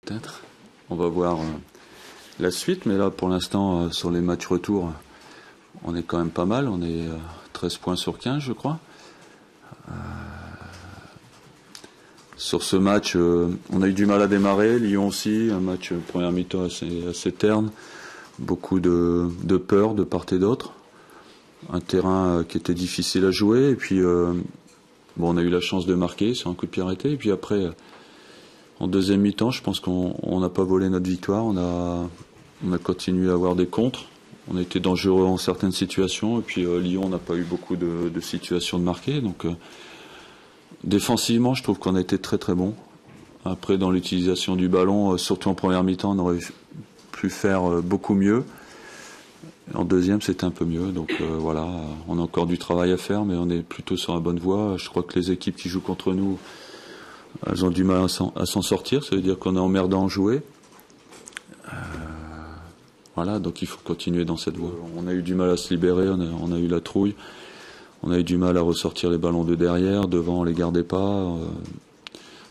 peut-être. On va voir la suite, mais là pour l'instant sur les matchs retour, on est quand même pas mal. On est 13 points sur 15, je crois. Sur ce match, on a eu du mal à démarrer. Lyon aussi, un match première mi-temps assez terne. Beaucoup de peur de part et d'autre. Un terrain qui était difficile à jouer. Et puis, on a eu la chance de marquer sur un coup de pied arrêté. Et puis après, en deuxième mi-temps, je pense qu'on n'a pas volé notre victoire. On a continué à avoir des contres. On a été dangereux en certaines situations. Et puis Lyon n'a pas eu beaucoup de situations de marquer. Donc défensivement, je trouve qu'on a été très très bon. Après, dans l'utilisation du ballon, surtout en première mi-temps, on aurait pu faire beaucoup mieux. En deuxième, c'était un peu mieux. Donc voilà, on a encore du travail à faire, mais on est plutôt sur la bonne voie. Je crois que les équipes qui jouent contre nous, elles ont du mal à s'en sortir. Ça veut dire qu'on est emmerdant à jouer. Voilà, donc il faut continuer dans cette voie. On a eu du mal à se libérer, on a eu la trouille. On a eu du mal à ressortir les ballons de derrière, devant on les gardait pas.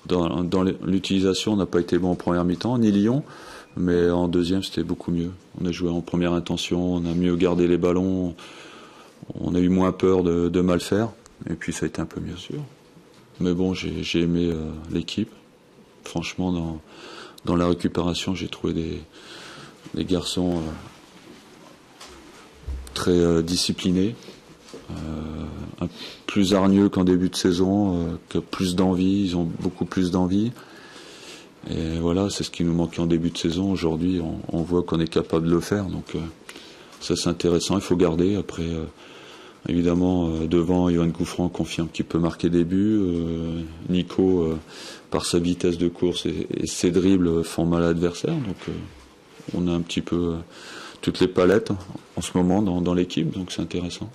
Dans l'utilisation, on n'a pas été bon en première mi-temps, ni Lyon, mais en deuxième c'était beaucoup mieux. On a joué en première intention, on a mieux gardé les ballons, on a eu moins peur de mal faire, et puis ça a été un peu mieux sûr. Mais bon, j'ai aimé l'équipe. Franchement, dans la récupération, j'ai trouvé des garçons très disciplinés. Plus hargneux qu'en début de saison, que plus d'envie, ils ont beaucoup plus d'envie. Et voilà, c'est ce qui nous manquait en début de saison. Aujourd'hui, on voit qu'on est capable de le faire. Donc ça c'est intéressant, il faut garder. Après, évidemment, devant, Yoann Gouffran confirme qu'il peut marquer des buts. Nico, par sa vitesse de course et ses dribbles, font mal à l'adversaire. Donc on a un petit peu toutes les palettes en ce moment dans l'équipe, donc c'est intéressant.